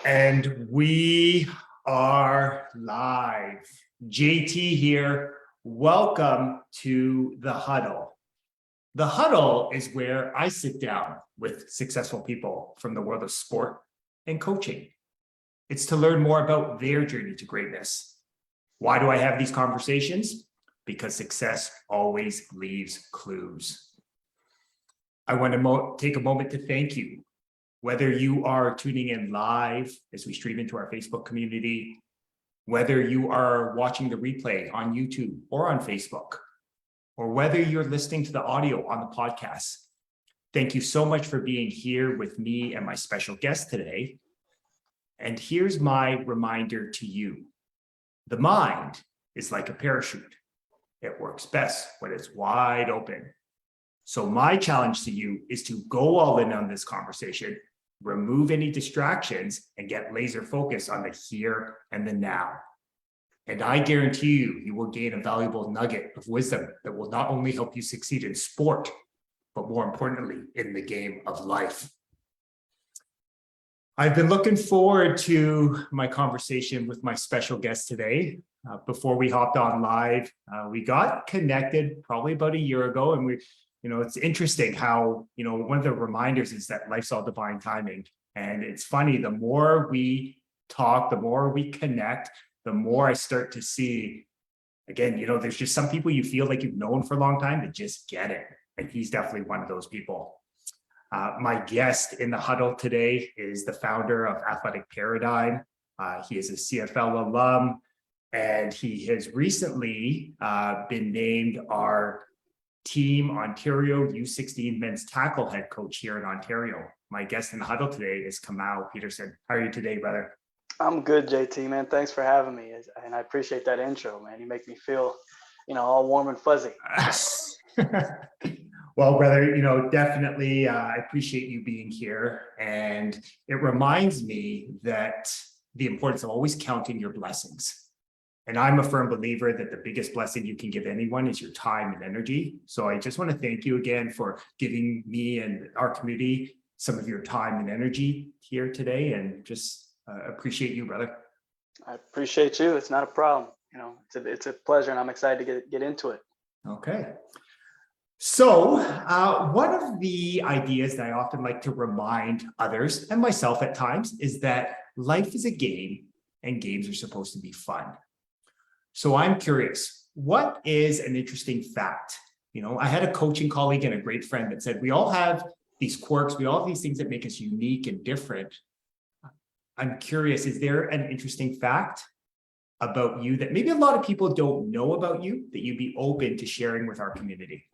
And we are live. JT here. Welcome to the huddle. The huddle is where I sit down with successful people from the world of sport and coaching. It's to learn more about their journey to greatness. Why do I have these conversations? Because success always leaves clues. I want to take a moment to thank you. Whether you are tuning in live as we stream into our Facebook community, whether you are watching the replay on YouTube or on Facebook, or whether you're listening to the audio on the podcast, thank you so much for being here with me and my special guest today. And here's my reminder to you. The mind is like a parachute. It works best when it's wide open. So my challenge to you is to go all in on this conversation, remove any distractions, and get laser focused on the here and the now. And I guarantee you will gain a valuable nugget of wisdom that will not only help you succeed in sport, but more importantly, in the game of life. I've been looking forward to my conversation with my special guest today. Before we hopped on live, we got connected probably about a year ago, and it's interesting how, one of the reminders is that life's all divine timing. And it's funny, the more we talk, the more we connect, the more I start to see, again, there's just some people you feel like you've known for a long time that just get it. And he's definitely one of those people. My guest in the huddle today is the founder of Athletic Paradigm. He is a CFL alum, and he has recently been named our Team Ontario U16 men's tackle head coach here in Ontario. My guest in the huddle today is Kamau Peterson. How are you today, brother? I'm good, JT, man. Thanks for having me. And I appreciate that intro, man. You make me feel, all warm and fuzzy. Well, brother, definitely I appreciate you being here. And it reminds me that the importance of always counting your blessings. And I'm a firm believer that the biggest blessing you can give anyone is your time and energy. So I just want to thank you again for giving me and our community some of your time and energy here today, and just appreciate you, brother. I appreciate you. It's not a problem. It's a pleasure, and I'm excited to get into it. Okay. So one of the ideas that I often like to remind others, and myself at times, is that life is a game and games are supposed to be fun. So I'm curious, what is an interesting fact? I had a coaching colleague and a great friend that said, we all have these quirks, we all have these things that make us unique and different. I'm curious, is there an interesting fact about you that maybe a lot of people don't know about you that you'd be open to sharing with our community?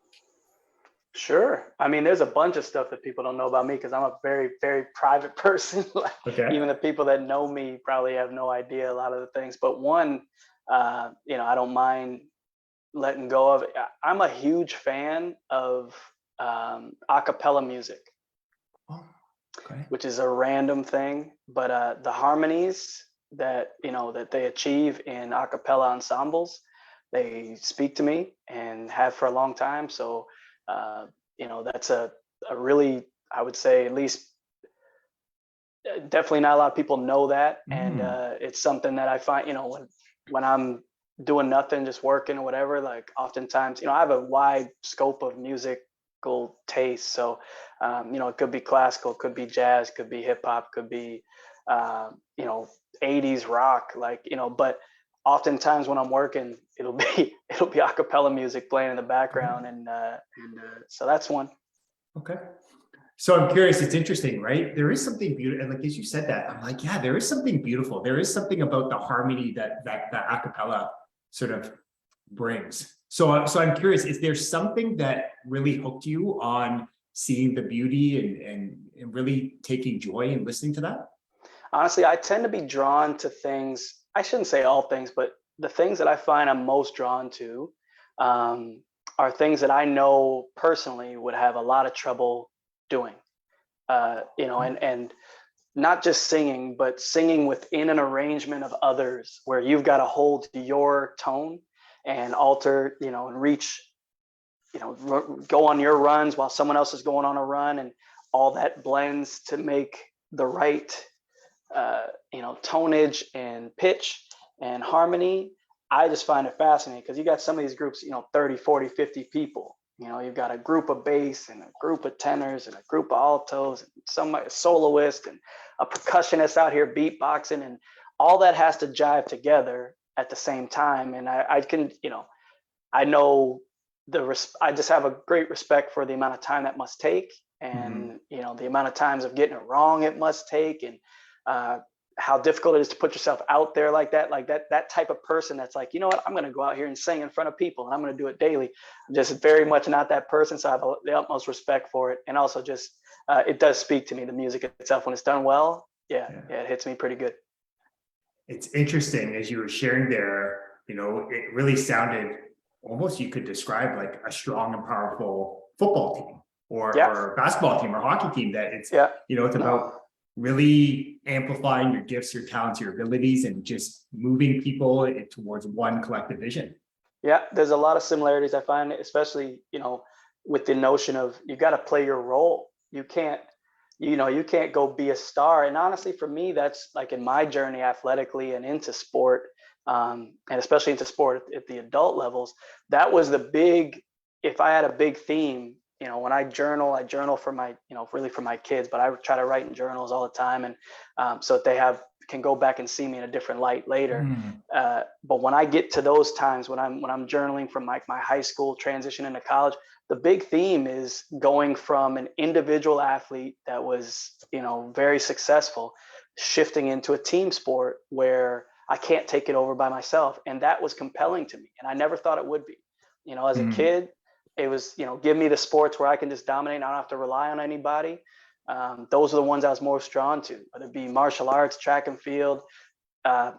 Sure. I mean, there's a bunch of stuff that people don't know about me because I'm a very, very private person. Okay. Even the people that know me probably have no idea a lot of the things. But one, I don't mind letting go of it. I'm a huge fan of a cappella music, which is a random thing. But the harmonies that they achieve in a cappella ensembles, they speak to me and have for a long time. So that's a really, I would say, at least definitely not a lot of people know that. And it's something that I find, when I'm doing nothing, just working or whatever, like oftentimes, I have a wide scope of musical taste. So, it could be classical, could be jazz, could be hip hop, could be, 80s rock, but oftentimes when I'm working, it'll be a cappella music playing in the background. And so that's one. Okay. So I'm curious, it's interesting, right? There is something beautiful. And as you said that, I'm like, yeah, there is something beautiful. There is something about the harmony that a cappella sort of brings. So I'm curious, is there something that really hooked you on seeing the beauty and really taking joy in listening to that? Honestly, I tend to be drawn to things. I shouldn't say all things, but the things that I find I'm most drawn to are things that I know personally would have a lot of trouble doing, and not just singing, but singing within an arrangement of others where you've got to hold your tone and alter, and reach, go on your runs while someone else is going on a run, and all that blends to make the right tonnage and pitch and harmony. I just find it fascinating because you got some of these groups, 30, 40, 50 people. You've got a group of bass and a group of tenors and a group of altos, and some a soloist and a percussionist out here beatboxing, and all that has to jive together at the same time. And I can, I know I just have a great respect for the amount of time that must take, and the amount of times of getting it wrong it must take, and how difficult it is to put yourself out there like that type of person that's like, you know what, I'm going to go out here and sing in front of people and I'm going to do it daily. I'm just very much not that person. So I have the utmost respect for it. And also just, it does speak to me, the music itself, when it's done well. Yeah, it hits me pretty good. It's interesting as you were sharing there, it really sounded almost, you could describe like a strong and powerful football team or basketball team or hockey team, that it's, it's about really amplifying your gifts, your talents, your abilities, and just moving people towards one collective vision. Yeah, there's a lot of similarities I find, especially, with the notion of you got to play your role. You can't go be a star. And honestly, for me, that's like in my journey athletically and into sport, and especially into sport at the adult levels, that was the big, if I had a big theme, when I journal for my, really for my kids, but I try to write in journals all the time. And so that they can go back and see me in a different light later. But when I get to those times, when I'm journaling from my high school transition into college, the big theme is going from an individual athlete that was, very successful, shifting into a team sport where I can't take it over by myself. And that was compelling to me. And I never thought it would be, as a kid. It was, give me the sports where I can just dominate. I don't have to rely on anybody. Those are the ones I was most drawn to, whether it be martial arts, track and field,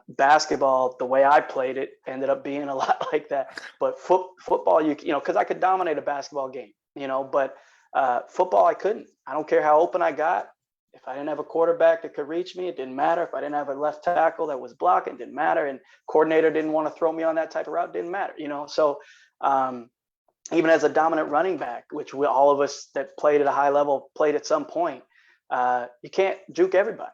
basketball. The way I played it ended up being a lot like that. But football, because I could dominate a basketball game, but football, I couldn't. I don't care how open I got. If I didn't have a quarterback that could reach me, it didn't matter. If I didn't have a left tackle that was blocking, it didn't matter. And coordinator didn't want to throw me on that type of route, didn't matter, So even as a dominant running back, which all of us that played at a high level played at some point, you can't juke everybody.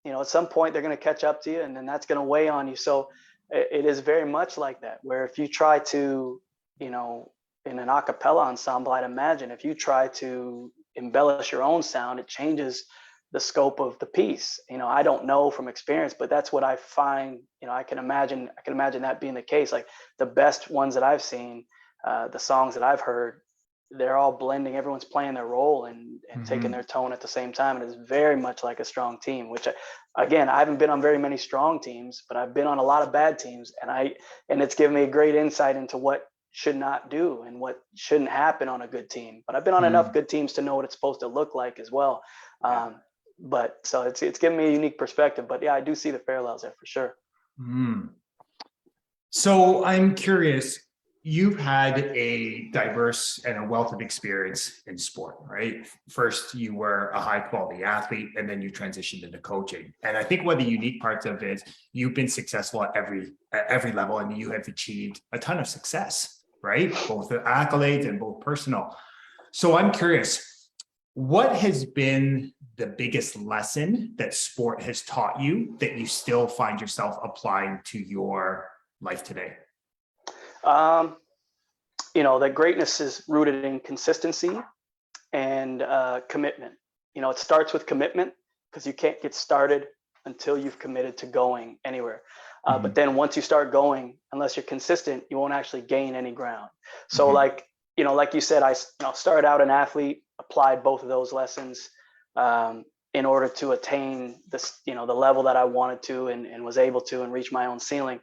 At some point they're going to catch up to you, and then that's going to weigh on you. So it is very much like that, where if you try to, in an a cappella ensemble, I'd imagine if you try to embellish your own sound, it changes the scope of the piece. I don't know from experience, but that's what I find. I can imagine that being the case. Like the best ones that I've seen, the songs that I've heard, they're all blending. Everyone's playing their role and taking their tone at the same time. And it's very much like a strong team, which again, I haven't been on very many strong teams, but I've been on a lot of bad teams. And it's given me a great insight into what should not do and what shouldn't happen on a good team. But I've been on enough good teams to know what it's supposed to look like as well. But so it's given me a unique perspective, but yeah, I do see the parallels there for sure. So I'm curious, you've had a diverse and a wealth of experience in sport, right? First, you were a high quality athlete, and then you transitioned into coaching. And I think one of the unique parts of it is you've been successful at every level, and you have achieved a ton of success, right? Both the accolades and both personal. So I'm curious, what has been the biggest lesson that sport has taught you that you still find yourself applying to your life today? That greatness is rooted in consistency and commitment. It starts with commitment, because you can't get started until you've committed to going anywhere. But then once you start going, unless you're consistent, you won't actually gain any ground. So like you said, I started out an athlete, applied both of those lessons in order to attain this, the level that I wanted to and was able to, and reach my own ceiling.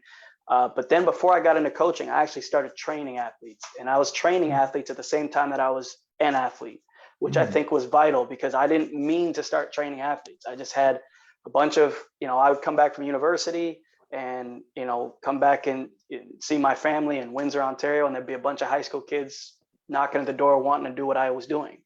But then before I got into coaching, I actually started training athletes, and I was training athletes at the same time that I was an athlete, which I think was vital, because I didn't mean to start training athletes. I just had a bunch of, I would come back from university and, come back and see my family in Windsor, Ontario, and there'd be a bunch of high school kids knocking at the door wanting to do what I was doing.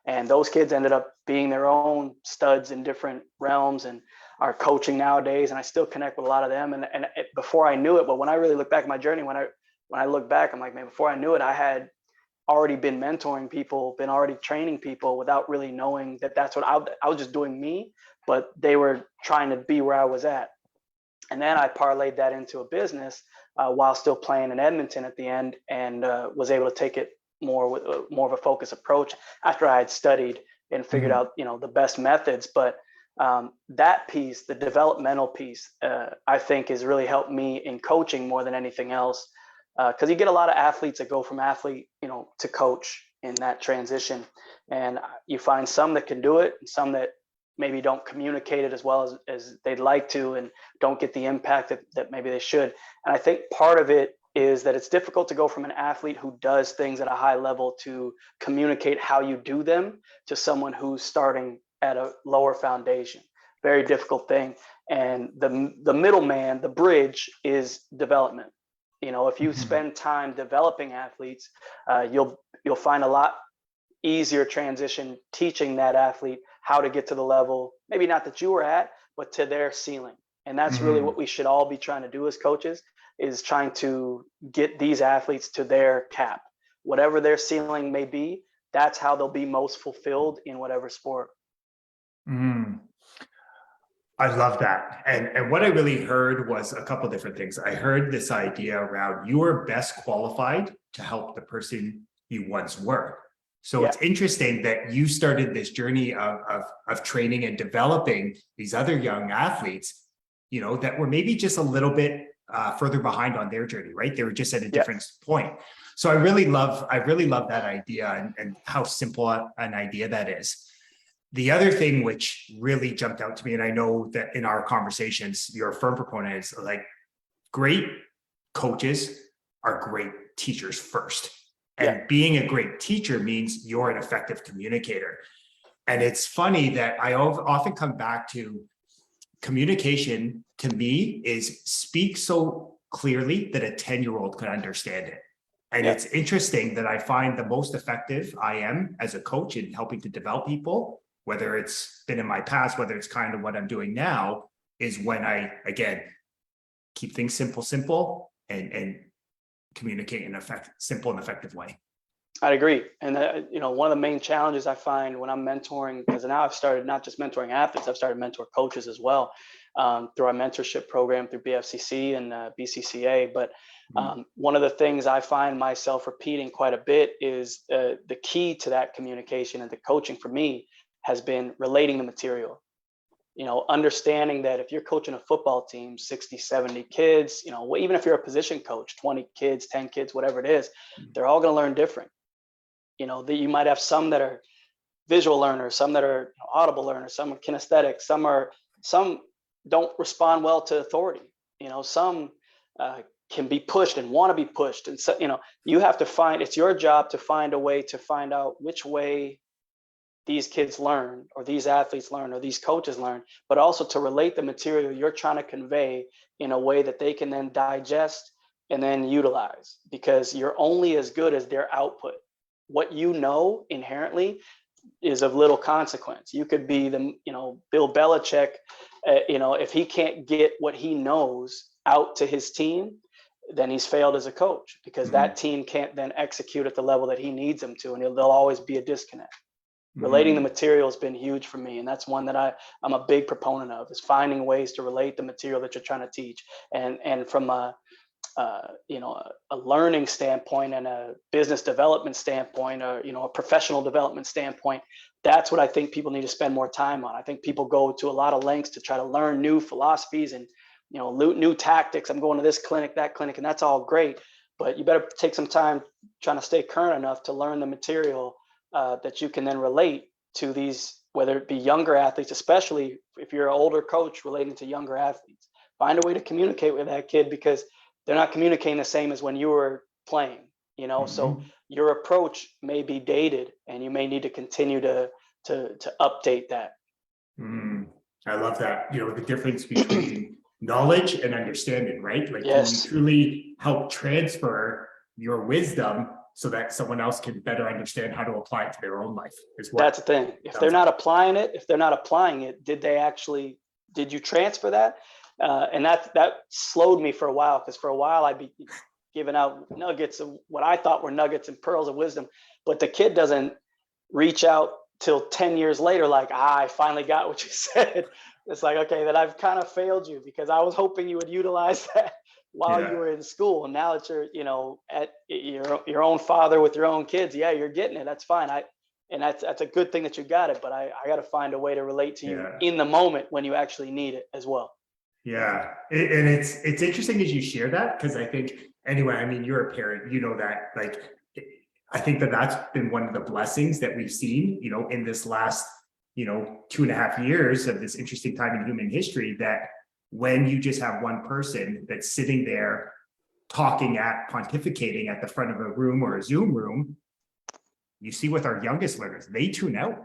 And those kids ended up being their own studs in different realms and are coaching nowadays. And I still connect with a lot of them. And before I knew it, but when I really look back at my journey, when I look back, I'm like, man, before I knew it, I had already been mentoring people, been already training people without really knowing that that's what I was just doing me. but they were trying to be where I was at. And then I parlayed that into a business while still playing in Edmonton at the end, and was able to take it more with more of a focused approach after I had studied and figured out, the best methods. But that piece, the developmental piece, I think has really helped me in coaching more than anything else. Because you get a lot of athletes that go from athlete, to coach in that transition. And you find some that can do it and some that maybe don't communicate it as well as they'd like to, and don't get the impact that maybe they should. And I think part of it is that it's difficult to go from an athlete who does things at a high level to communicate how you do them to someone who's starting at a lower foundation. Very difficult thing. And the middleman, the bridge, is development. If you spend time developing athletes, you'll find a lot easier transition teaching that athlete how to get to the level, maybe not that you were at, but to their ceiling. And that's really what we should all be trying to do as coaches, is trying to get these athletes to their cap. Whatever their ceiling may be, that's how they'll be most fulfilled in whatever sport. I love that. And what I really heard was a couple different things. I heard this idea around you are best qualified to help the person you once were. So it's interesting that you started this journey of training and developing these other young athletes, that were maybe just a little bit further behind on their journey, right? They were just at a different point. So I really love that idea and how simple an idea that is. The other thing which really jumped out to me, and I know that in our conversations, you're a firm proponent, is like great coaches are great teachers first. And being a great teacher means you're an effective communicator. And it's funny that I often come back to communication, to me, is speak so clearly that a 10-year-old could understand it. And it's interesting that I find the most effective I am as a coach in helping to develop people, whether it's been in my past, whether it's kind of what I'm doing now, is when I, again, keep things simple, and communicate in a simple and effective way. I'd agree. And, one of the main challenges I find when I'm mentoring, because now I've started not just mentoring athletes, I've started mentor coaches as well, through our mentorship program through BFCC and BCCA. But one of the things I find myself repeating quite a bit is the key to that communication and the coaching for me has been relating the material. Understanding that if you're coaching a football team, 60, 70 kids, even if you're a position coach, 20 kids, 10 kids, whatever it is, they're all going to learn different. That you might have some that are visual learners, some that are audible learners, some are kinesthetic, some don't respond well to authority. Some can be pushed and want to be pushed. And so, you have to it's your job to find a way to find out which way these kids learn, or these athletes learn, or these coaches learn, but also to relate the material you're trying to convey in a way that they can then digest and then utilize, because you're only as good as their output. What you know inherently is of little consequence. You could be Bill Belichick, if he can't get what he knows out to his team, then he's failed as a coach, because that team can't then execute at the level that he needs them to, and there'll always be a disconnect. Relating the material has been huge for me, and that's one that I'm a big proponent of, is finding ways to relate the material that you're trying to teach. And from a learning standpoint and a business development standpoint, or a professional development standpoint, that's what I think people need to spend more time on. I think people go to a lot of lengths to try to learn new philosophies and new tactics. I'm going to this clinic, that clinic, and that's all great, but you better take some time trying to stay current enough to learn the material that you can then relate to these, whether it be younger athletes, especially if you're an older coach relating to younger athletes. Find a way to communicate with that kid, because they're not communicating the same as when you were playing, so your approach may be dated, and you may need to continue to update that. I love that. The difference between knowledge and understanding, right? Like, Yes. you truly help transfer your wisdom so that someone else can better understand how to apply it to their own life as well. That's the thing. If they're not applying it, did you transfer that? And that slowed me for a while, because for a while I'd be giving out nuggets of what I thought were nuggets and pearls of wisdom, but the kid doesn't reach out till 10 years later, like, I finally got what you said. It's like, okay, that I've kind of failed you because I was hoping you would utilize that while you Yeah. were in school. And now that you're, at your own father with your own kids, yeah, you're getting it. That's fine. And that's a good thing that you got it, but I got to find a way to relate to you Yeah. in the moment when you actually need it as well. Yeah. And it's interesting as you share that, because I think, anyway, I mean, you're a parent, you know that, like, I think that that's been one of the blessings that we've seen, in this last, 2.5 years of this interesting time in human history, that when you just have one person that's sitting there pontificating at the front of a room or a Zoom room, you see with our youngest learners, they tune out.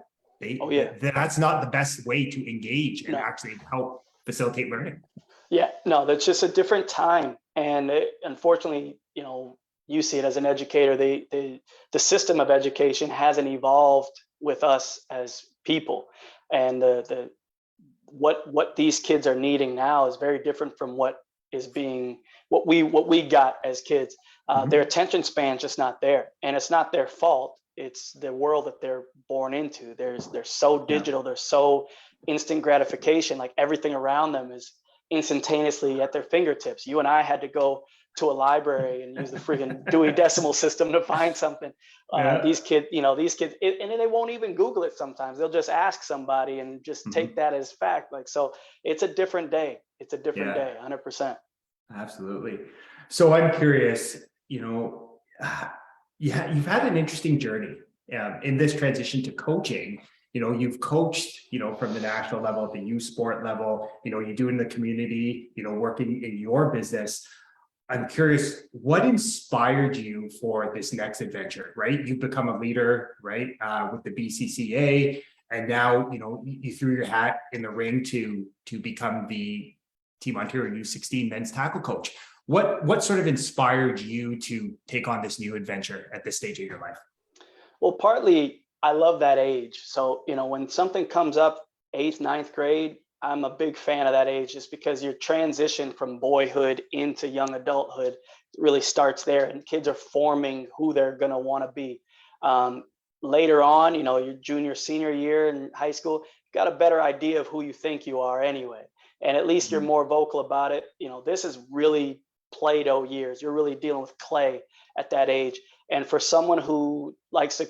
Oh yeah. That's not the best way to engage and No. actually help facilitate learning. Yeah, no, that's just a different time. And unfortunately, you see it as an educator, the system of education hasn't evolved with us as people. And what these kids are needing now is very different from what we got as kids. Their attention span's just not there, and it's not their fault. It's the world that they're born into. They're so digital. They're so instant gratification. Like, everything around them is instantaneously at their fingertips. You and I had to go to a library and use the freaking Dewey Decimal System to find something. These kids, and they won't even Google it sometimes. They'll just ask somebody and just take that as fact. Like, so it's a different day. It's a different day, 100%. Absolutely. So I'm curious, you've had an interesting journey in this transition to coaching. You've coached, from the national level at the youth sport level, you do in the community, working in your business. I'm curious, what inspired you for this next adventure, right? You've become a leader, right, with the BCCA, and now, you threw your hat in the ring to become the Team Ontario U16 men's tackle coach. What sort of inspired you to take on this new adventure at this stage of your life? Well, partly I love that age. So, when something comes up 8th, 9th grade, I'm a big fan of that age, just because your transition from boyhood into young adulthood really starts there, and kids are forming who they're going to want to be. Later on, your junior, senior year in high school, you got a better idea of who you think you are anyway. And at least you're more vocal about it. This is really Play-Doh years. You're really dealing with clay at that age. And for someone who likes to,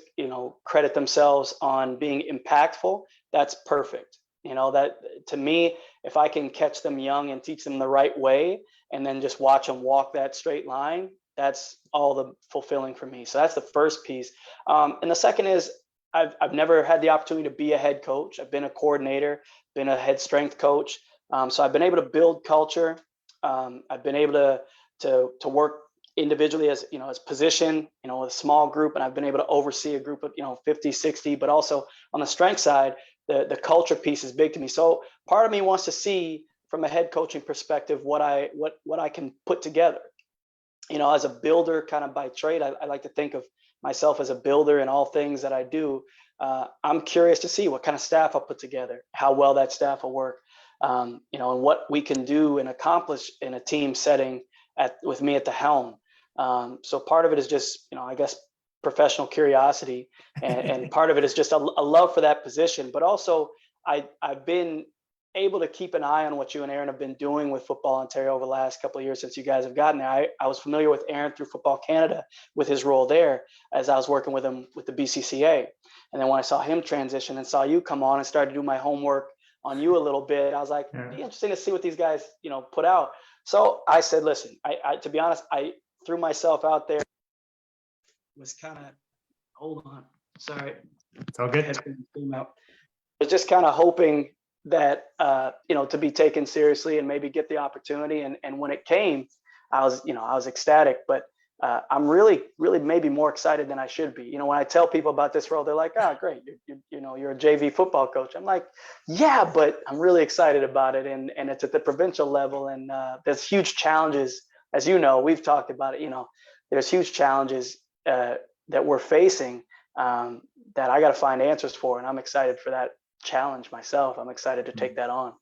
credit themselves on being impactful, that's perfect. That, to me, if I can catch them young and teach them the right way, and then just watch them walk that straight line, that's all the fulfilling for me. So that's the first piece. And the second is, I've never had the opportunity to be a head coach. I've been a coordinator, been a head strength coach. So I've been able to build culture. I've been able to work individually as position, a small group, and I've been able to oversee a group of 50, 60. But also on the strength side, the culture piece is big to me. So part of me wants to see, from a head coaching perspective, what I can put together. As a builder, kind of by trade, I like to think of myself as a builder in all things that I do. I'm curious to see what kind of staff I'll put together, how well that staff will work, and what we can do and accomplish in a team setting with me at the helm. So part of it is just, I guess, professional curiosity, and part of it is just a love for that position. But also, I've been able to keep an eye on what you and Aaron have been doing with Football Ontario over the last couple of years since you guys have gotten there. I was familiar with Aaron through Football Canada with his role there, as I was working with him with the BCCA. And then when I saw him transition and saw you come on and started to do my homework on you a little bit, I was like, it'd be interesting to see what these guys, put out. So I said, listen, I to be honest, I threw myself out there. Was kind of, hold on, sorry. It's all good. I was just kind of hoping that, to be taken seriously and maybe get the opportunity. And when it came, I was ecstatic, but I'm really maybe more excited than I should be. When I tell people about this role, they're like, oh, great. You're a JV football coach. I'm like, yeah, but I'm really excited about it. And it's at the provincial level. And there's huge challenges, as we've talked about it, there's huge challenges that we're facing that I got to find answers for. And I'm excited for that challenge myself. I'm excited to take that on.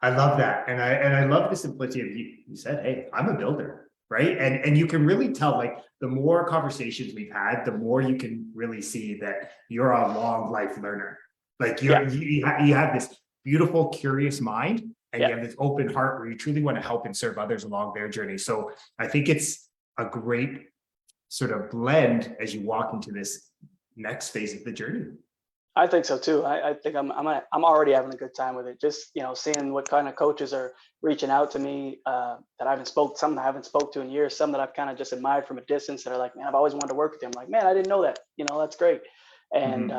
I love that. And I love the simplicity of you said, hey, I'm a builder. right? And you can really tell, like, the more conversations we've had, the more you can really see that you're a long life learner. Like you have this beautiful, curious mind, and you have this open heart where you truly want to help and serve others along their journey. So I think it's a great sort of blend as you walk into this next phase of the journey. I think so too. I think I'm already having a good time with it. Just seeing what kind of coaches are reaching out to me that I haven't some that I haven't spoke to in years, some that I've kind of just admired from a distance that are like, man, I've always wanted to work with you. I'm like, man, I didn't know that. That's great. And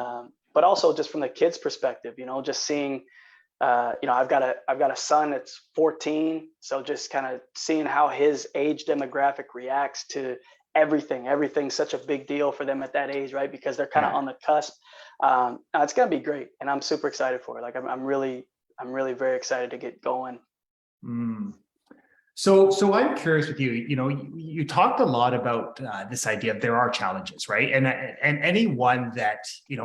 but also just from the kids' perspective, just seeing, I've got a son that's 14, so just kind of seeing how his age demographic reacts to everything. Everything's such a big deal for them at that age, right? Because they're kind of on the cusp. It's gonna be great, and I'm super excited for it. Like I'm really very excited to get going. So I'm curious with you. You talked a lot about this idea of there are challenges, right? And anyone that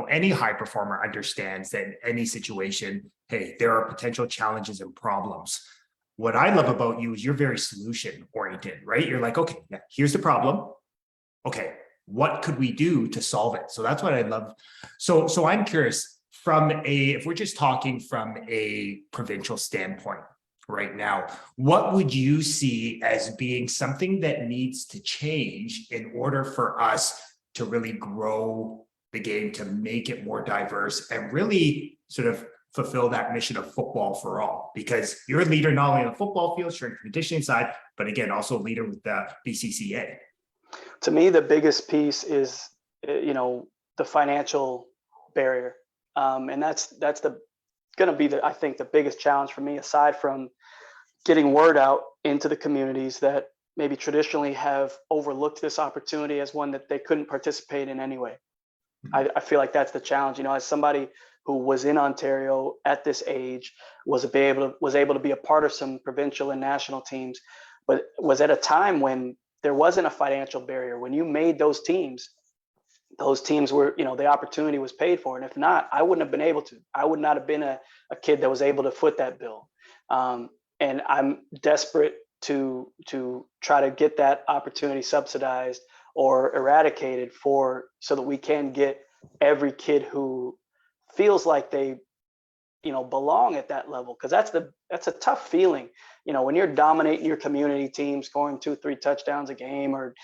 any high performer understands that in any situation, hey, there are potential challenges and problems. What I love about you is you're very solution oriented, right? You're like, okay, here's the problem. Okay, what could we do to solve it? So that's what I love. So I'm curious, if we're just talking from a provincial standpoint right now, what would you see as being something that needs to change in order for us to really grow the game, to make it more diverse and really sort of fulfill that mission of football for all? Because you're a leader not only on the football field, strength and conditioning side, but again, also a leader with the BCCA. To me, the biggest piece is, the financial barrier. And that's going to be I think the biggest challenge for me, aside from getting word out into the communities that maybe traditionally have overlooked this opportunity as one that they couldn't participate in anyway. I feel like that's the challenge. As somebody who was in Ontario at this age, was able to be a part of some provincial and national teams, but was at a time when there wasn't a financial barrier. When you made those teams were, the opportunity was paid for. And if not, I wouldn't have been able to. I would not have been a kid that was able to foot that bill. And I'm desperate to try to get that opportunity subsidized or eradicated so that we can get every kid who feels like they belong at that level, because that's a tough feeling, when you're dominating your community team, scoring 2-3 touchdowns a game, or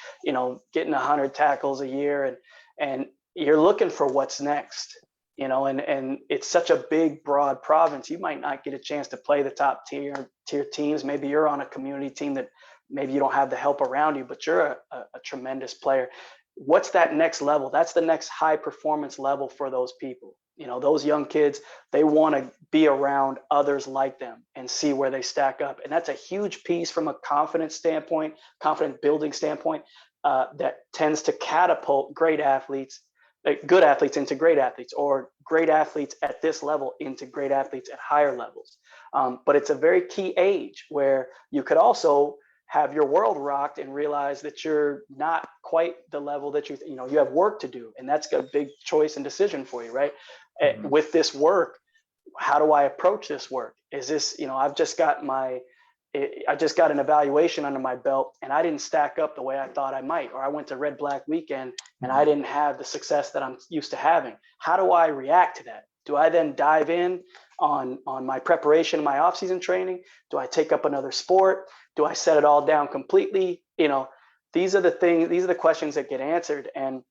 getting 100 tackles a year, and you're looking for what's next, and it's such a big, broad province. You might not get a chance to play the top tier teams. Maybe you're on a community team that maybe you don't have the help around you, but you're a tremendous player. What's that next level? That's the next high performance level for those people. Those young kids, they want to be around others like them and see where they stack up. And that's a huge piece from a confidence building standpoint, that tends to catapult good athletes into great athletes, or great athletes at this level into great athletes at higher levels. But it's a very key age where you could also have your world rocked and realize that you're not quite the level that you have work to do. And that's a big choice and decision for you, right? Mm-hmm. With this work, how do I approach this work? Is this, I just got an evaluation under my belt and I didn't stack up the way I thought I might, or I went to Red Black Weekend and I didn't have the success that I'm used to having. How do I react to that? Do I then dive in on my preparation, my off-season training? Do I take up another sport? Do I set it all down completely? These are the questions that get answered. And,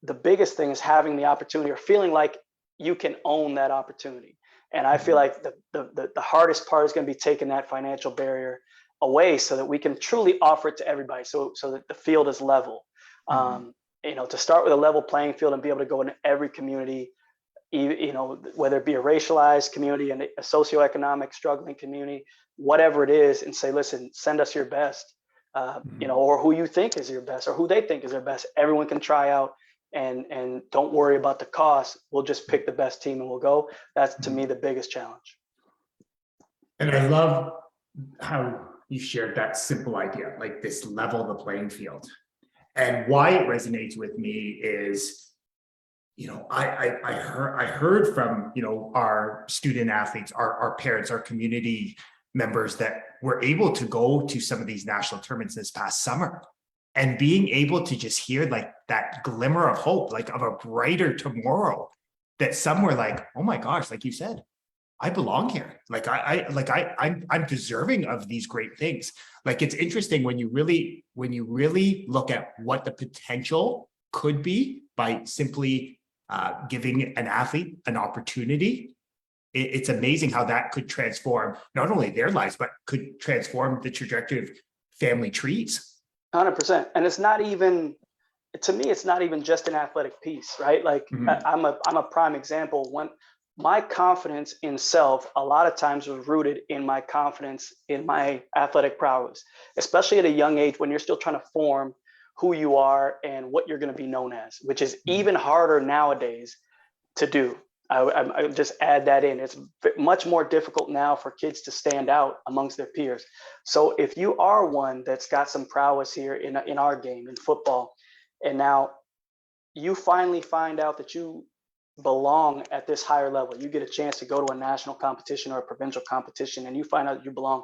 the biggest thing is having the opportunity, or feeling like you can own that opportunity. And I feel like the hardest part is going to be taking that financial barrier away so that we can truly offer it to everybody, so that the field is level. To start with a level playing field and be able to go into every community, whether it be a racialized community and a socioeconomic struggling community, whatever it is, and say, listen, send us your best, or who you think is your best, or who they think is their best. Everyone can try out, and don't worry about the cost. We'll just pick the best team and we'll go. That's, to me, the biggest challenge. And I love how you shared that simple idea, like this level the playing field. And why it resonates with me is, I heard from, our student athletes, our parents, our community members that were able to go to some of these national tournaments this past summer, and being able to just hear like that glimmer of hope, like of a brighter tomorrow, that some were like, oh my gosh, like you said, I belong here. Like I'm deserving of these great things. Like, it's interesting when you really look at what the potential could be by simply giving an athlete an opportunity. It's amazing how that could transform not only their lives, but could transform the trajectory of family trees. 100%. And it's not even, to me, it's not even just an athletic piece, right? Like I'm a prime example. When my confidence in self a lot of times was rooted in my confidence in my athletic prowess, especially at a young age when you're still trying to form who you are and what you're going to be known as, which is even harder nowadays to do. I just add that in. It's much more difficult now for kids to stand out amongst their peers. So if you are one that's got some prowess here in our game, in football, and now you finally find out that you belong at this higher level, you get a chance to go to a national competition or a provincial competition, and you find out you belong,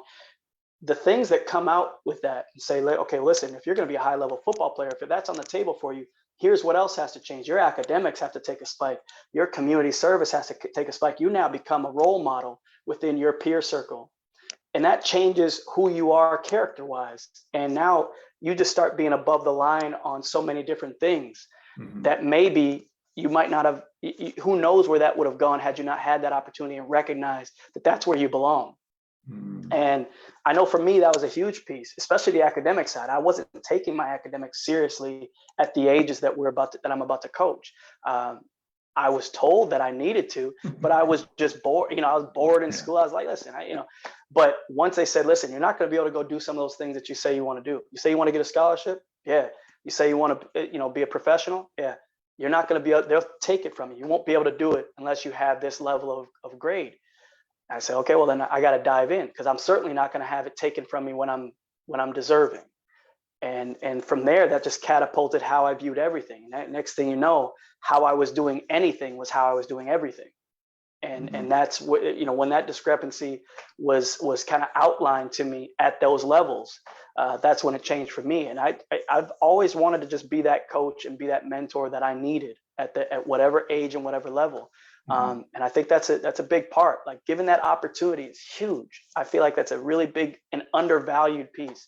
the things that come out with that and say, okay, listen, if you're going to be a high level football player, if that's on the table for you, here's what else has to change. Your academics have to take a spike. Your community service has to take a spike. You now become a role model within your peer circle. And that changes who you are character-wise. And now you just start being above the line on so many different things that maybe you might not have, who knows where that would have gone had you not had that opportunity and recognized that that's where you belong. And I know for me, that was a huge piece, especially the academic side. I wasn't taking my academics seriously at the ages that I'm about to coach. I was told that I needed to, but I was just bored. I was bored in school. I was like, listen, but once they said, listen, you're not going to be able to go do some of those things that you say you want to do. You say you want to get a scholarship. Yeah. You say you want to, be a professional. Yeah. You're not going to be able, they'll take it from you. You won't be able to do it unless you have this level of grade. I said, okay, well then I got to dive in, because I'm certainly not going to have it taken from me when I'm deserving. And from there, that just catapulted how I viewed everything. And next thing you know, how I was doing anything was how I was doing everything. And that's what, when that discrepancy was kind of outlined to me at those levels, that's when it changed for me. And I've always wanted to just be that coach and be that mentor that I needed at whatever age and whatever level. And I think that's a big part. Like, given that opportunity is huge. I feel like that's a really big and undervalued piece.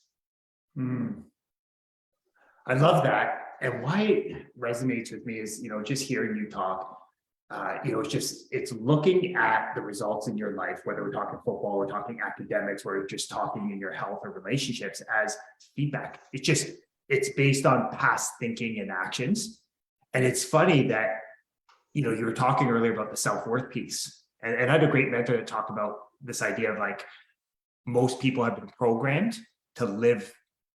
I love that. And why it resonates with me is, just hearing you talk, it's looking at the results in your life, whether we're talking football, we're talking academics, we're just talking in your health or relationships, as feedback. It's based on past thinking and actions. And it's funny that, you were talking earlier about the self-worth piece. And I had a great mentor that talked about this idea of, like, most people have been programmed to live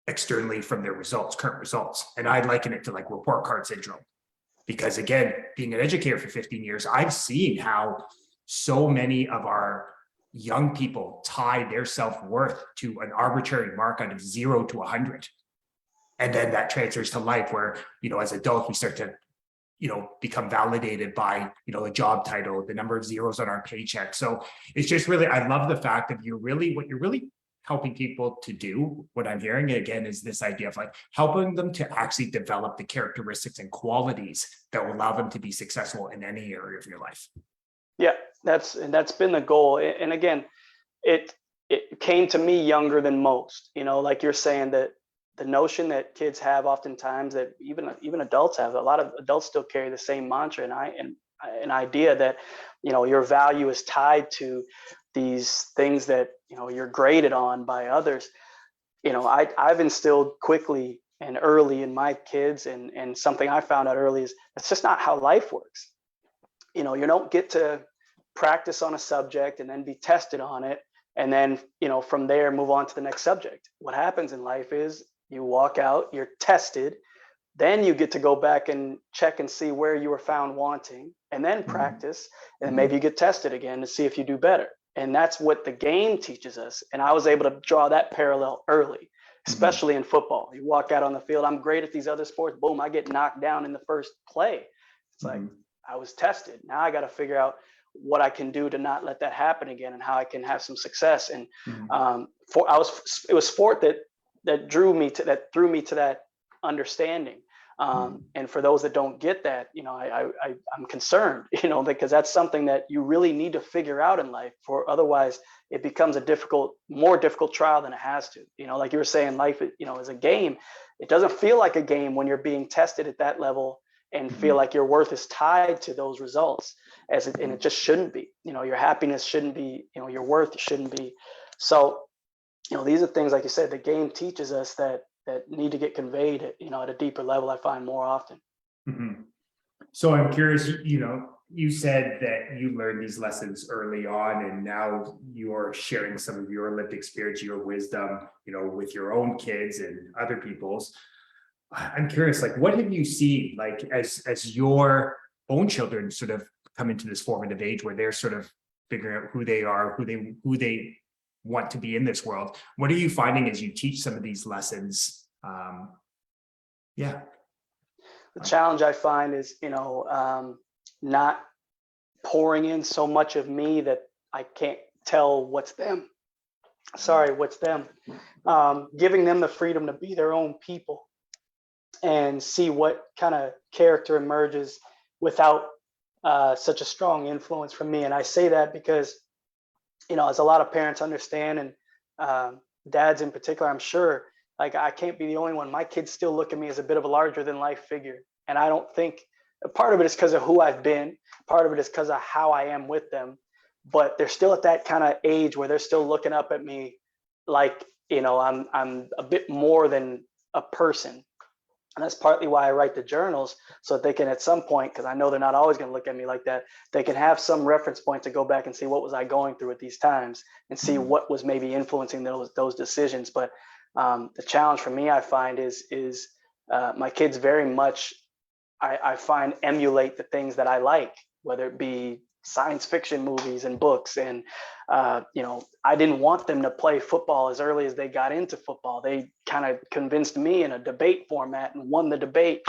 externally from their current results. And I liken it to like report card syndrome. Because again, being an educator for 15 years, I've seen how so many of our young people tie their self-worth to an arbitrary mark out of 0 to 100. And then that transfers to life where, as adults, we start to, become validated by, a job title, the number of zeros on our paycheck. So it's just really, I love the fact that what you're really helping people to do, what I'm hearing again, is this idea of like helping them to actually develop the characteristics and qualities that will allow them to be successful in any area of your life. Yeah, that's been the goal. And again, it came to me younger than most, like you're saying, that the notion that kids have oftentimes, that even adults have, a lot of adults still carry the same mantra and an idea that, your value is tied to these things that, you're graded on by others. I've instilled quickly and early in my kids, and something I found out early is that's just not how life works. You don't get to practice on a subject and then be tested on it, and then, from there move on to the next subject. What happens in life is you walk out, you're tested, then you get to go back and check and see where you were found wanting, and then practice, and maybe you get tested again to see if you do better. And that's what the game teaches us. And I was able to draw that parallel early, especially in football. You walk out on the field, I'm great at these other sports, boom, I get knocked down in the first play. It's like, I was tested. Now I got to figure out what I can do to not let that happen again, and how I can have some success. And Mhm. it was sport that threw me to that understanding. And for those that don't get that, I'm concerned, because that's something that you really need to figure out in life, for otherwise it becomes more difficult trial than it has to. Like you were saying, life, is a game. It doesn't feel like a game when you're being tested at that level and feel Mhm. like your worth is tied to those results, and it Mhm. just shouldn't be. Your happiness shouldn't be, your worth shouldn't be. So, these are things, like you said, the game teaches us that need to get conveyed at a deeper level, I find, more often. Mhm. So I'm curious, you said that you learned these lessons early on, and now you're sharing some of your lived experience, your wisdom, with your own kids and other people's. I'm curious, like, what have you seen, like, as your own children sort of come into this formative age where they're sort of figuring out who they are, who they want to be in this world? What are you finding as you teach some of these lessons? Yeah. The challenge I find is, not pouring in so much of me that I can't tell what's them. Sorry, what's them. Giving them the freedom to be their own people and see what kind of character emerges without such a strong influence from me. And I say that because, as a lot of parents understand, and dads in particular, I'm sure, like, I can't be the only one. My kids still look at me as a bit of a larger than life figure. And I don't think, part of it is because of who I've been, part of it is because of how I am with them. But they're still at that kind of age where they're still looking up at me like, I'm a bit more than a person. And that's partly why I write the journals, so that they can, at some point, because I know they're not always going to look at me like that, they can have some reference point to go back and see what was I going through at these times, and see what was maybe influencing those decisions. But the challenge for me, I find, is my kids very much, I find, emulate the things that I like, whether it be science fiction movies and books. And I didn't want them to play football as early as they got into football. They kind of convinced me in a debate format and won the debate.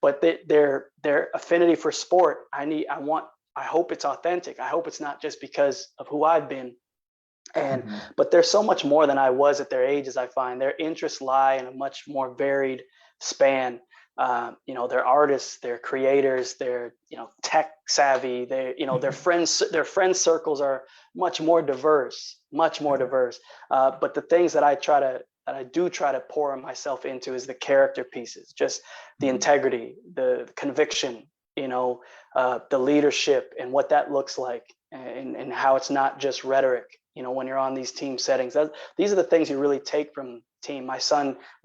But their affinity for sport, I hope it's authentic. I hope it's not just because of who I've been. And Mhm. but they're so much more than I was at their ages. I find their interests lie in a much more varied span. They're artists, they're creators, they're, tech savvy. Their friend circles are much more diverse, much more diverse. But the things that I do try to pour myself into is the character pieces, just the Mhm. integrity, the conviction, the leadership, and what that looks like, and how it's not just rhetoric. When you're on these team settings, these are the things you really take from team. My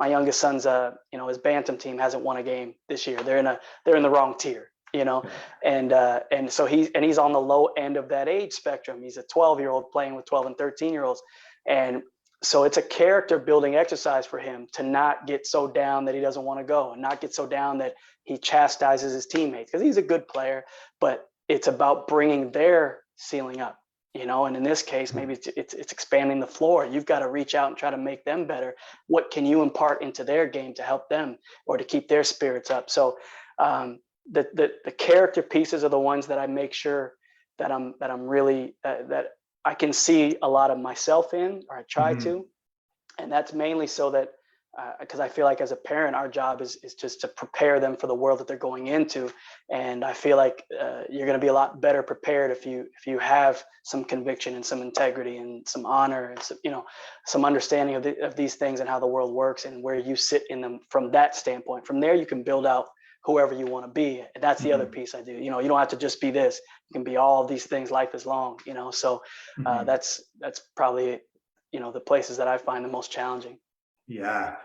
youngest son's, his bantam team hasn't won a game this year. They're in the wrong tier, and so he's on the low end of that age spectrum. He's a 12-year-old playing with 12 and 13-year-olds, and so it's a character building exercise for him to not get so down that he doesn't want to go, and not get so down that he chastises his teammates, because he's a good player, but it's about bringing their ceiling up. And in this case, maybe it's expanding the floor. You've got to reach out and try to make them better. What can you impart into their game to help them, or to keep their spirits up? So the character pieces are the ones that I make sure that I'm really, that I can see a lot of myself in, or I try Mhm. to. And that's mainly so that, because I feel like, as a parent, our job is just to prepare them for the world that they're going into. And I feel like you're going to be a lot better prepared if you have some conviction and some integrity and some honor and some understanding of these things and how the world works and where you sit in them from that standpoint. From there, you can build out whoever you want to be. And that's the other Mhm. piece I do. You don't have to just be this. You can be all of these things life is long. So Mhm. that's probably, the places that I find the most challenging. Yeah,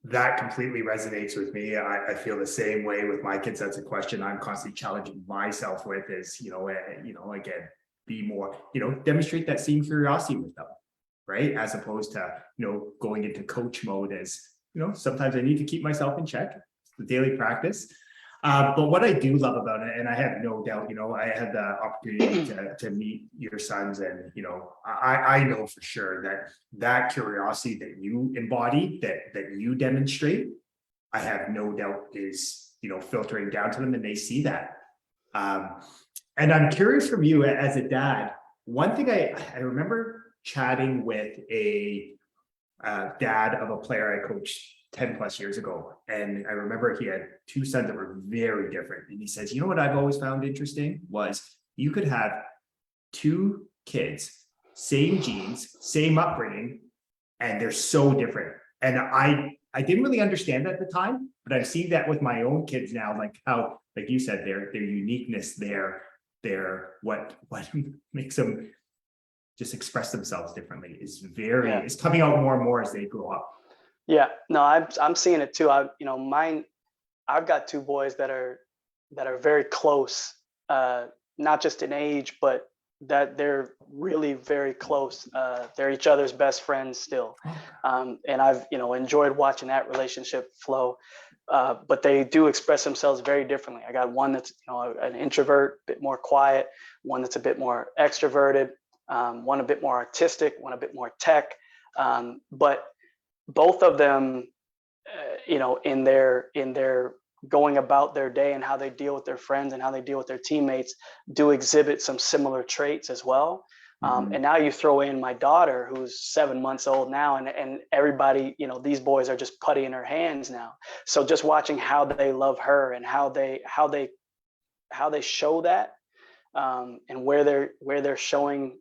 that completely resonates with me. I feel the same way with my kids. That's a question I'm constantly challenging myself with, is, again, be more, demonstrate that same curiosity with them, right? As opposed to, going into coach mode, as, sometimes I need to keep myself in check. It's the daily practice. But what I do love about it, and I have no doubt, I had the opportunity to meet your sons, and, I know for sure that curiosity that you embody, that you demonstrate, I have no doubt is, filtering down to them, and they see that. Um, And I'm curious from you as a dad, one thing I remember chatting with a dad of a player I coached 10 plus years ago. And I remember he had two sons that were very different. And he says, you know what I've always found interesting was you could have two kids, same genes, same upbringing, and they're so different. And I didn't really understand that at the time, but I've seen that with my own kids now, like how, like you said, their uniqueness, their what makes them just express themselves differently is very is coming out more and more as they grow up. Yeah, no, I'm seeing it too. I've got two boys that are very close, not just in age, but that they're really very close. They're each other's best friends still. And I've, enjoyed watching that relationship flow. But they do express themselves very differently. I got one that's, an introvert, a bit more quiet, one that's a bit more extroverted, one a bit more artistic, one a bit more tech. But both of them, in their going about their day and how they deal with their friends and how they deal with their teammates do exhibit some similar traits as well. And now you throw in my daughter, who's 7 months old now, and everybody, these boys are just putty in her hands now. So just watching how they love her and how they show that, and where they're showing,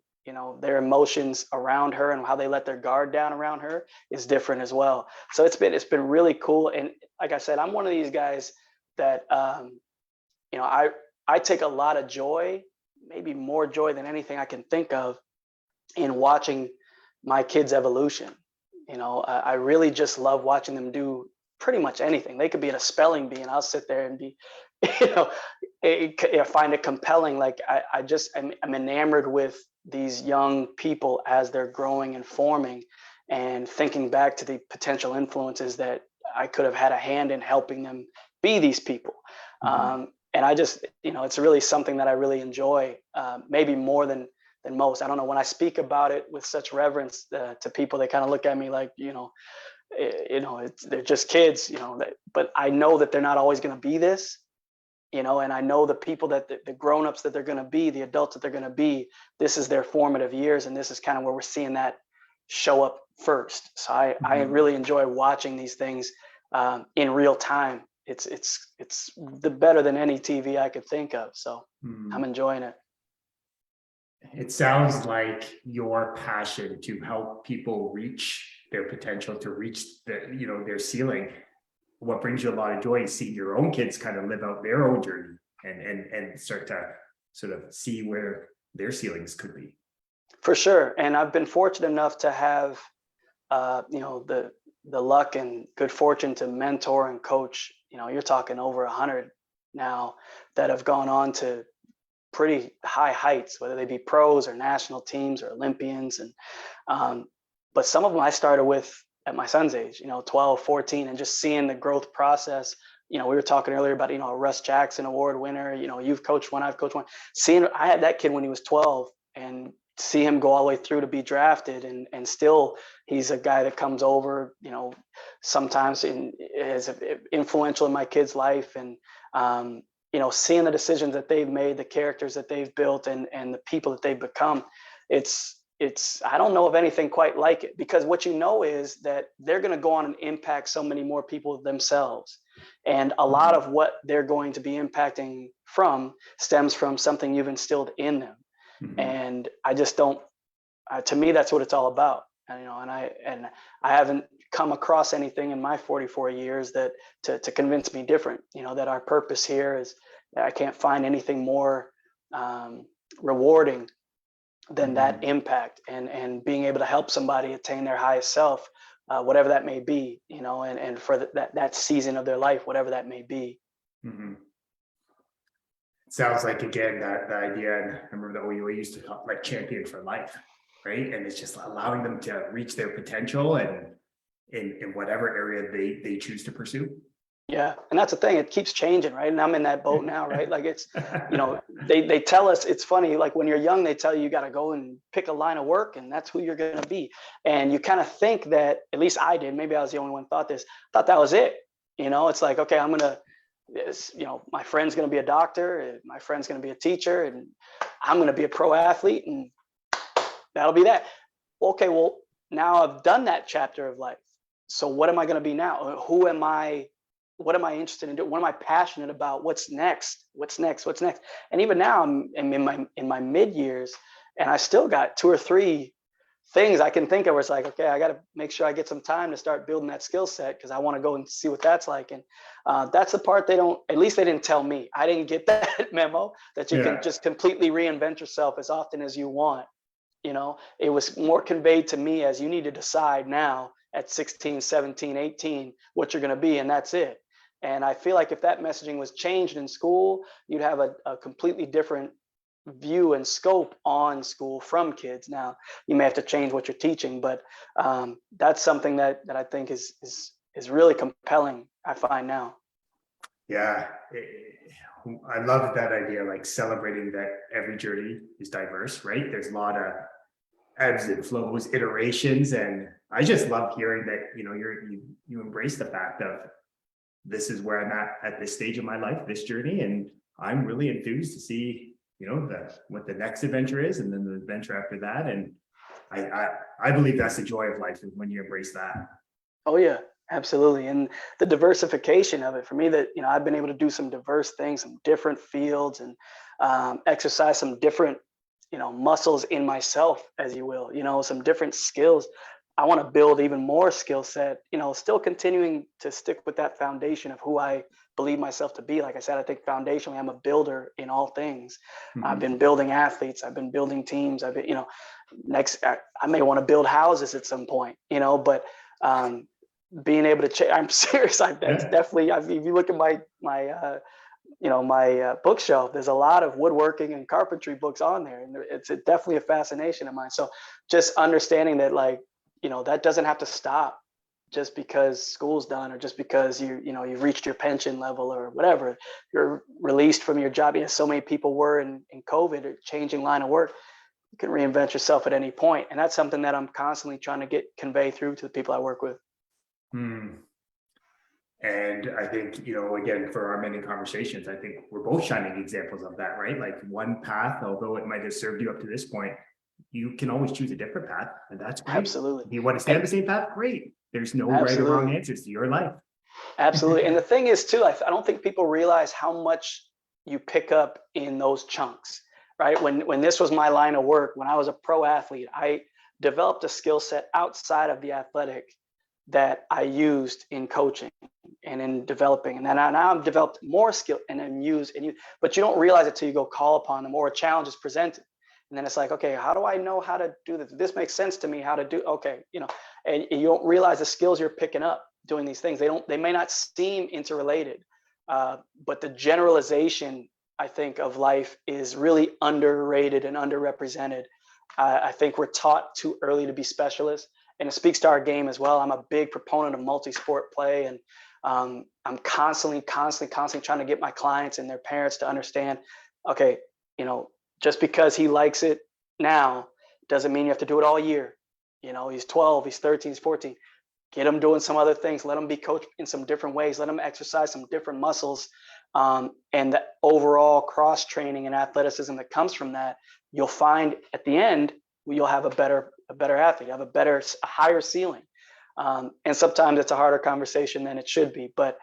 their emotions around her and how they let their guard down around her is different as well. So it's been really cool. And like I said, I'm one of these guys that, I take a lot of joy, maybe more joy than anything I can think of, in watching my kids' evolution. I really just love watching them do pretty much anything. They could be in a spelling bee and I'll sit there and be, I find it compelling. Like I'm enamored with these young people as they're growing and forming, and thinking back to the potential influences that I could have had a hand in helping them be these people. And I just, it's really something that I really enjoy, maybe more than most. I don't know, when I speak about it with such reverence to people, they kind of look at me like, they're just kids, but I know that they're not always going to be this, and I know the people that the grownups that they're going to be, the adults that they're going to be, this is their formative years. And this is kind of where we're seeing that show up first. So I really enjoy watching these things in real time. It's the better than any TV I could think of. So I'm enjoying it. It sounds like your passion to help people reach their potential, to reach their ceiling. What brings you a lot of joy is seeing your own kids kind of live out their own journey and start to sort of see where their ceilings could be. For sure. And I've been fortunate enough to have, the luck and good fortune to mentor and coach, you're talking over 100 now that have gone on to pretty high heights, whether they be pros or national teams or Olympians. And, but some of them I started with at my son's age, 12, 14, and just seeing the growth process. We were talking earlier about, a Russ Jackson Award winner, you've coached one, I've coached one. I had that kid when he was 12, and see him go all the way through to be drafted, and still he's a guy that comes over, sometimes is influential in my kid's life. And, seeing the decisions that they've made, the characters that they've built, and the people that they've become, I don't know of anything quite like it, because what is that they're going to go on and impact so many more people themselves. And a lot of what they're going to be impacting from stems from something you've instilled in them. And I just don't, to me, that's what it's all about. And, and I haven't come across anything in my 44 years that to convince me different, that our purpose here is, I can't find anything more rewarding than that impact, and being able to help somebody attain their highest self, whatever that may be, and for that season of their life, whatever that may be. Sounds like, again, that the idea, and I remember that we used to talk like champion for life, right? And it's just allowing them to reach their potential and in whatever area they choose to pursue. Yeah. And that's the thing, it keeps changing, right? And I'm in that boat now, right? Like it's, they tell us, it's funny, like when you're young, they tell you got to go and pick a line of work and that's who you're going to be. And you kind of think that, at least I did, maybe I was the only one thought that was it. It's like, okay, I'm going to my friend's going to be a doctor, my friend's going to be a teacher, and I'm going to be a pro athlete, and that'll be that. Okay, well, now I've done that chapter of life. So what am I going to be now? Who am I? What am I interested in doing? What am I passionate about? What's next? What's next? What's next? And even now, I'm in my mid years, and I still got 2 or 3 things I can think of where it's like, okay, I got to make sure I get some time to start building that skill set, because I want to go and see what that's like. And that's the part at least they didn't tell me. I didn't get that memo that you can just completely reinvent yourself as often as you want. It was more conveyed to me as you need to decide now at 16, 17, 18, what you're going to be, and that's it. And I feel like if that messaging was changed in school, you'd have a completely different view and scope on school from kids. Now, you may have to change what you're teaching, but that's something that I think is really compelling, I find now. Yeah, I love that idea, like celebrating that every journey is diverse, right? There's a lot of ebbs and flows, iterations, and I just love hearing that you embrace the fact of, this is where I'm at this stage of my life, this journey, and I'm really enthused to see what the next adventure is, and then the adventure after that. And I believe that's the joy of life, is when you embrace that. Oh yeah, absolutely. And the diversification of it for me, that I've been able to do some diverse things, some different fields, and exercise some different muscles in myself, as you will, some different skills. I want to build even more skill set, still continuing to stick with that foundation of who I believe myself to be. Like I said, I think foundationally, I'm a builder in all things. Mm-hmm. I've been building athletes. I've been building teams. I've been, next, I may want to build houses at some point, but being able to I'm serious. That's definitely, if you look at my bookshelf, there's a lot of woodworking and carpentry books on there. And it's definitely a fascination of mine. So just understanding that, that doesn't have to stop just because school's done, or just because you've reached your pension level or whatever, you're released from your job. So many people were in COVID, or changing line of work. You can reinvent yourself at any point. And that's something that I'm constantly trying to convey through to the people I work with. And I think, again, for our many conversations, I think we're both shining examples of that, right? Like, one path, although it might have served you up to this point, you can always choose a different path, and that's great. Absolutely. If you want to stay on the same path, great. There's no right or wrong answers to your life. Absolutely. And the thing is too, I don't think people realize how much you pick up in those chunks, right? When this was my line of work, when I was a pro athlete, I developed a skill set outside of the athletic that I used in coaching and in developing. And then now I've developed more skill and then but you don't realize it till you go call upon them, or a challenge is presented. And then it's like, okay, how do I know how to do this? This makes sense to me how to do, okay, and you don't realize the skills you're picking up doing these things. They may not seem interrelated, but the generalization, I think, of life is really underrated and underrepresented. I think we're taught too early to be specialists, and it speaks to our game as well. I'm a big proponent of multi-sport play, and I'm constantly trying to get my clients and their parents to understand, okay, just because he likes it now doesn't mean you have to do it all year. He's 12, he's 13, he's 14. Get him doing some other things. Let him be coached in some different ways. Let him exercise some different muscles. And the overall cross training and athleticism that comes from that, you'll find at the end, you'll have a better athlete, you have a higher ceiling. And sometimes it's a harder conversation than it should be, but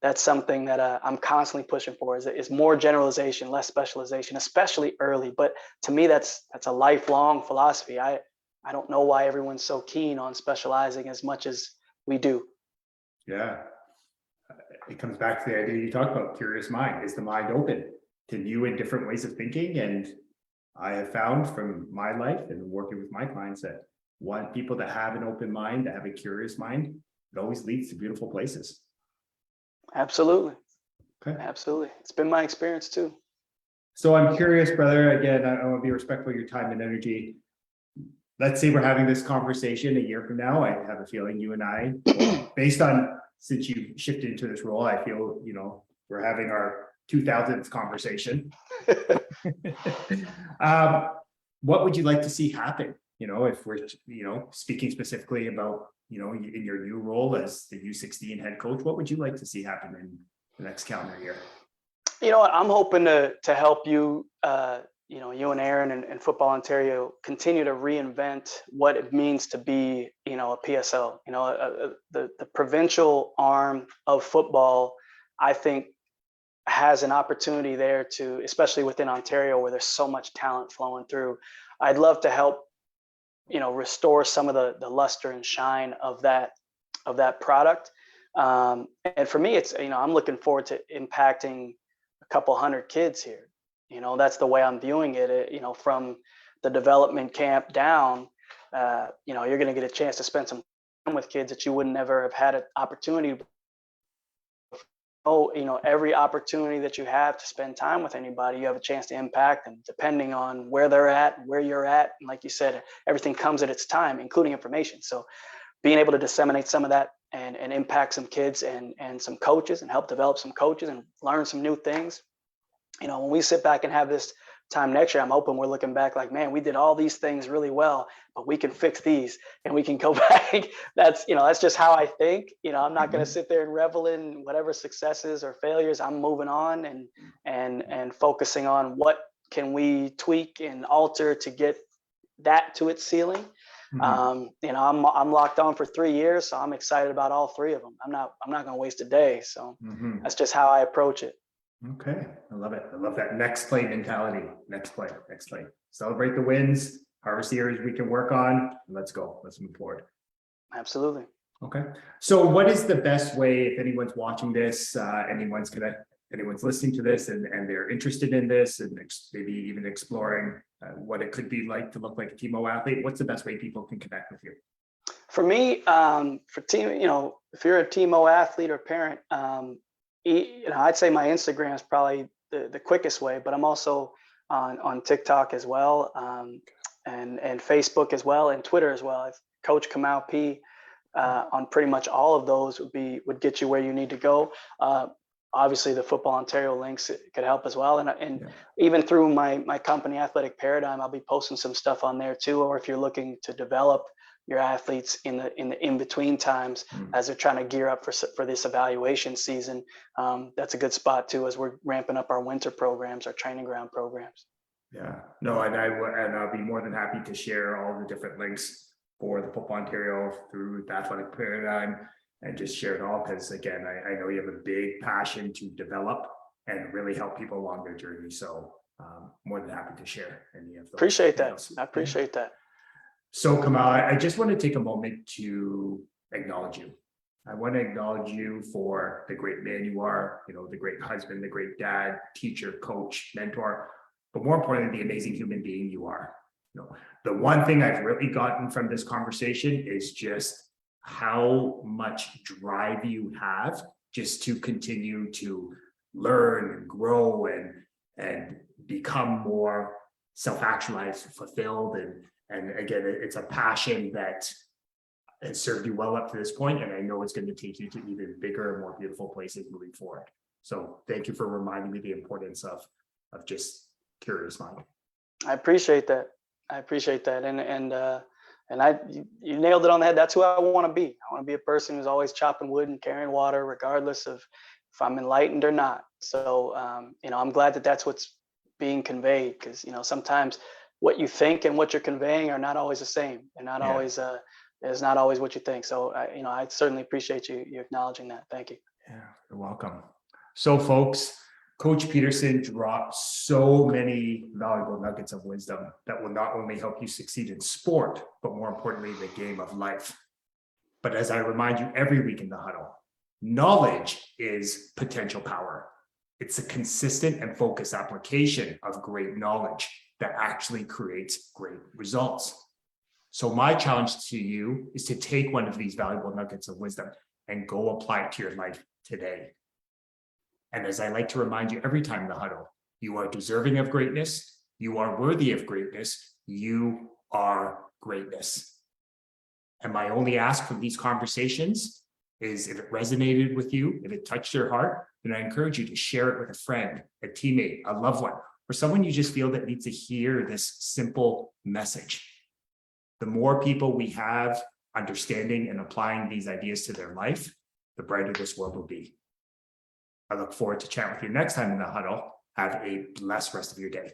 that's something that I'm constantly pushing for, is more generalization, less specialization, especially early. But to me, that's a lifelong philosophy. I don't know why everyone's so keen on specializing as much as we do. Yeah. It comes back to the idea you talked about, curious mind. Is the mind open to new and different ways of thinking? And I have found from my life and working with my clients that want people to have an open mind, to have a curious mind, it always leads to beautiful places. Absolutely. Okay. Absolutely. It's been my experience too. So I'm curious, brother, again, I want to be respectful of your time and energy. Let's say we're having this conversation a year from now. I have a feeling you and I, based on, since you shifted into this role, I feel, we're having our 2000s conversation. What would you like to see happen? If we're, speaking specifically about, in your new role as the U16 head coach, what would you like to see happen in the next calendar year? You know what? I'm hoping to help you, you and Aaron and Football Ontario continue to reinvent what it means to be, a PSL. The provincial arm of football, I think, has an opportunity there to, especially within Ontario, where there's so much talent flowing through. I'd love to help, restore some of the luster and shine of that product. And for me, it's, I'm looking forward to impacting a couple hundred kids here. That's the way I'm viewing it. From the development camp down, you're going to get a chance to spend some time with kids that you would never have had an opportunity. Every opportunity that you have to spend time with anybody, you have a chance to impact them, depending on where they're at, where you're at. And like you said, everything comes at its time, including information. So being able to disseminate some of that and impact some kids and some coaches and help develop some coaches and learn some new things. When we sit back and have this time next year, I'm hoping we're looking back like, man, we did all these things really well, but we can fix these and we can go back. That's just how I think. I'm not going to sit there and revel in whatever successes or failures. I'm moving on and focusing on what can we tweak and alter to get that to its ceiling. I'm locked on for 3 years, so I'm excited about all three of them. I'm not going to waste a day. So that's just how I approach it. Okay. I love it. I love that next play mentality. Next play. Celebrate the wins, harvest the areas we can work on. Let's go. Let's move forward. Absolutely. Okay. So what is the best way, if anyone's watching this, anyone's listening to this and they're interested in this and maybe even exploring what it could be like to look like a TMO athlete, what's the best way people can connect with you? For me, for team, if you're a TMO athlete or parent, I'd say my Instagram is probably the quickest way, but I'm also on TikTok as well, and Facebook as well, and Twitter as well. Coach Kamau P on pretty much all of those would get you where you need to go. Obviously, the Football Ontario links could help as well, and even through my company Athletic Paradigm, I'll be posting some stuff on there too. Or if you're looking to develop your athletes in the in-between times as they're trying to gear up for this evaluation season, that's a good spot too, as we're ramping up our winter programs, our training ground programs. Yeah, no, and I'll be more than happy to share all the different links for the Football Ontario through the Athletic Paradigm and just share it all, because again, I know you have a big passion to develop and really help people along their journey. So more than happy to share any of those. Appreciate that. I appreciate that. So Kamau, I just want to take a moment to acknowledge you. I want to acknowledge you for the great man you are, the great husband, the great dad, teacher, coach, mentor, but more importantly, the amazing human being you are. The one thing I've really gotten from this conversation is just how much drive you have just to continue to learn and grow and become more self-actualized, fulfilled, and again, it's a passion that has served you well up to this point, and I know it's going to take you to even bigger and more beautiful places moving forward. So thank you for reminding me the importance of just curious mind. I appreciate that. And you nailed it on the head. That's who I want to be. I want to be a person who's always chopping wood and carrying water, regardless of if I'm enlightened or not. So I'm glad that that's what's being conveyed, because sometimes what you think and what you're conveying are not always the same. They're not always is not always what you think. So I certainly appreciate you acknowledging that. Thank you. Yeah, you're welcome. So folks, Coach Peterson dropped so many valuable nuggets of wisdom that will not only help you succeed in sport, but more importantly, the game of life. But as I remind you every week in the huddle, knowledge is potential power. It's a consistent and focused application of great knowledge that actually creates great results. So my challenge to you is to take one of these valuable nuggets of wisdom and go apply it to your life today. And as I like to remind you every time in the huddle, you are deserving of greatness. You are worthy of greatness. You are greatness. And my only ask from these conversations is, if it resonated with you, if it touched your heart, then I encourage you to share it with a friend, a teammate, a loved one, or someone you just feel that needs to hear this simple message. The more people we have understanding and applying these ideas to their life, the brighter this world will be. I look forward to chatting with you next time in the huddle. Have a blessed rest of your day.